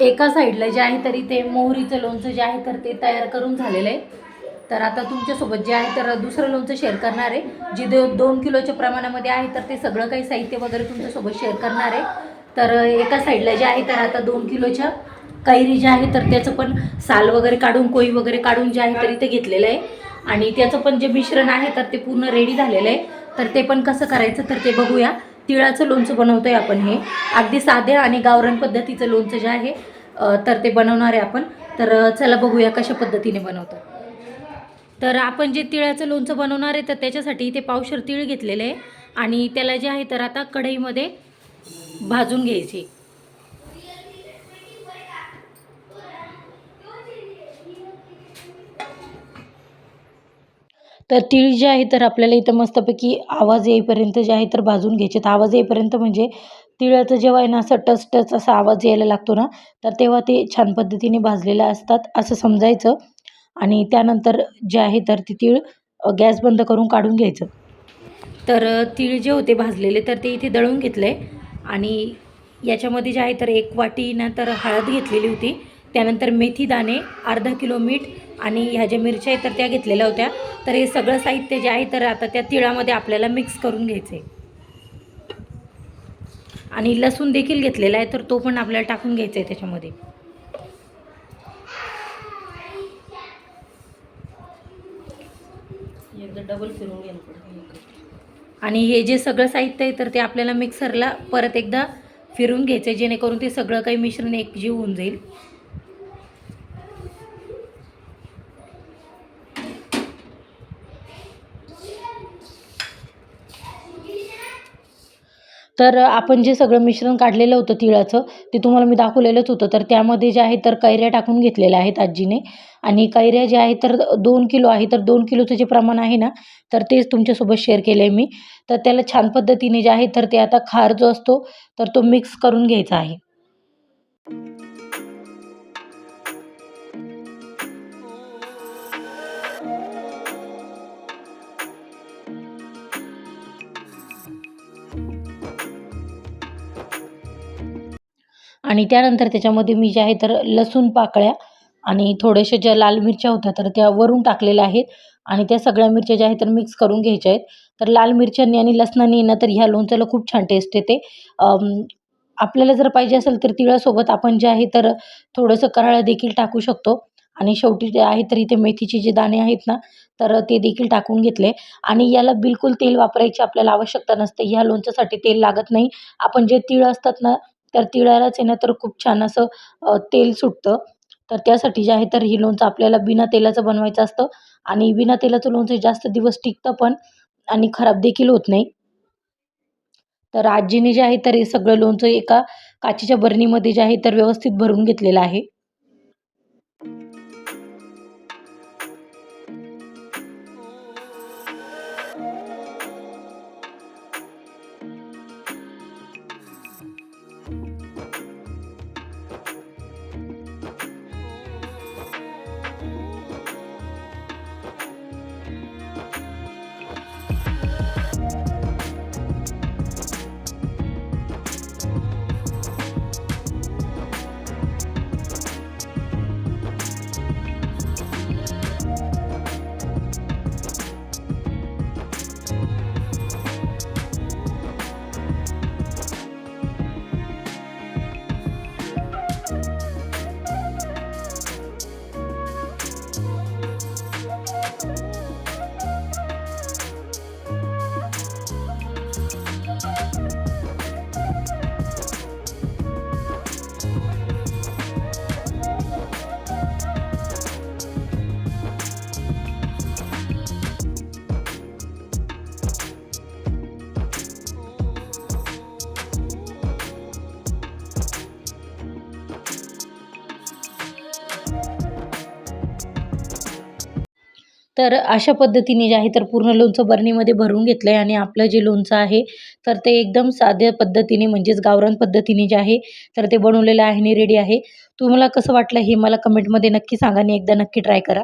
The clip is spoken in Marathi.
एका साईडला जे आहे तरी ते मोहरीचं लोणचं जे आहे तर ते तयार करून झालेलं आहे. तर आता तुमच्यासोबत जे आहे तर दुसरं लोणचं शेअर करणार आहे, जे 2 किलोच्या प्रमाणामध्ये आहे. तर ते सगळं काही साहित्य वगैरे तुमच्यासोबत शेअर करणार आहे. तर एका साईडला जे आहे तर आता 2 किलोच्या कैरी जे आहे तर त्याचं पण साल वगैरे काढून, कोई वगैरे काढून जे आहे तर इथे घेतलेलं आहे. आणि त्याचं पण जे मिश्रण आहे तर ते पूर्ण रेडी झालेलं आहे. तर ते पण कसं करायचं तर ते बघूया. तिळाचं लोणचं बनवतोय आपण. हे अगदी साधे आणि गावरान पद्धतीचं लोणचं जे आहे तर ते बनवणार आहे आपण. तर चला बघूया कशा पद्धतीने बनवतो. तर आपण जे तिळाचं लोणचं बनवणार आहे तर त्याच्यासाठी इथे पावशेर तीळ घेतलेले आहे आणि त्याला जे आहे तर आता कढईमध्ये भाजून घ्यायचे. तर तीळ जे आहे तर आपल्याला इथं मस्तपैकी आवाज येईपर्यंत जे आहे तर भाजून घ्यायचे. तर आवाज येईपर्यंत म्हणजे तिळाचं जेव्हा आहे ना असं टच टच असा आवाज यायला लागतो ना, तर तेव्हा ते छान पद्धतीने भाजलेले असतात असं समजायचं. आणि त्यानंतर जे आहे तर ते तीळ गॅस बंद करून काढून घ्यायचं. तर तीळ जे होते भाजलेले तर ते इथे दळून घेतले. आणि याच्यामध्ये जे आहे तर 1 वाटी ना तर हळद घेतलेली होती. त्यानंतर मेथी दाणे, अर्धा किलो मीठ आणि ह्या ज्या मिरच्या आहेत तर त्या घेतलेल्या होत्या. तर हे सगळं साहित्य जे आहे तर आता त्या तिळामध्ये आपल्याला मिक्स करून घ्यायचं आहे. आणि लसूण देखील घेतलेला आहे तर तो पण आपल्याला टाकून घ्यायचा आहे त्याच्यामध्ये. एकदा डबल फिरवून घ्यायला पडतं. आणि हे जे सगळं साहित्य आहे तर ते आपल्याला मिक्सरला परत एकदा फिरून घ्यायचं आहे, जेणेकरून ते सगळं काही मिश्रण एकजीव होऊन जाईल. तर आपण जे सगळं मिश्रण काढलेलं होतं तिळाचं ते तुम्हाला मी दाखवलेलंच होतं. तर त्यामध्ये जे आहे तर कैऱ्या टाकून घेतलेल्या आहेत आजीने. आणि कैऱ्या जे आहे तर 2 किलो आहे. तर 2 किलोचं जे प्रमाण आहे ना तर तेच तुमच्यासोबत शेअर केलं आहे मी. तर त्याला छान पद्धतीने जे आहे तर ते आता खार जो असतो तर तो मिक्स करून घ्यायचा आहे. आणि त्यानंतर त्याच्यामध्ये मी जे आहे तर लसूण पाकळ्या आणि थोड्याशा ज्या लाल मिरच्या होत्या तर त्या वरून टाकलेल्या आहेत. आणि त्या सगळ्या मिरच्या ज्या आहेत तर मिक्स करून घ्यायच्या आहेत. तर लाल मिरच्यांनी आणि लसणाने ना तर ह्या लोणच्याला खूप छान टेस्ट येते. आपल्याला जर पाहिजे असेल तर तिळासोबत आपण जे आहे तर थोडंसं कराळं देखील टाकू शकतो. आणि शेवटी जे आहे तर इथे मेथीचे जे दाणे आहेत ना तर ते देखील टाकून घेतले. आणि याला बिलकुल तेल वापरायची आपल्याला आवश्यकता नसते. ह्या लोणच्यासाठी तेल लागत नाही. आपण जे तीळ असतात ना तर तिळालाच आहे ना तर खूप छान असं तेल सुटतं. तर त्यासाठी जे आहे तर हे लोणचं आपल्याला बिना तेलाचं बनवायचं असतं. आणि बिना तेलाचं लोणचं जास्त दिवस टिकतं पण आणि खराब देखील होत नाही. तर आजीने जे आहे तर हे सगळं लोणचं एका काचेच्या बरणीमध्ये जे आहे तर व्यवस्थित भरून घेतलेलं आहे. तर अशा पद्धतीने जे आहे तर पूर्ण लोणचं बरणीमध्ये भरून घेतलं आहे. आणि आपलं जे लोणचं आहे तर ते एकदम साध्या पद्धतीने म्हणजेच गावरान पद्धतीने जे आहे तर ते बनवलेलं आहे आणि रेडी आहे. तुम्हाला कसं वाटलं हे मला कमेंटमध्ये नक्की सांगा आणि एकदा नक्की ट्राय करा.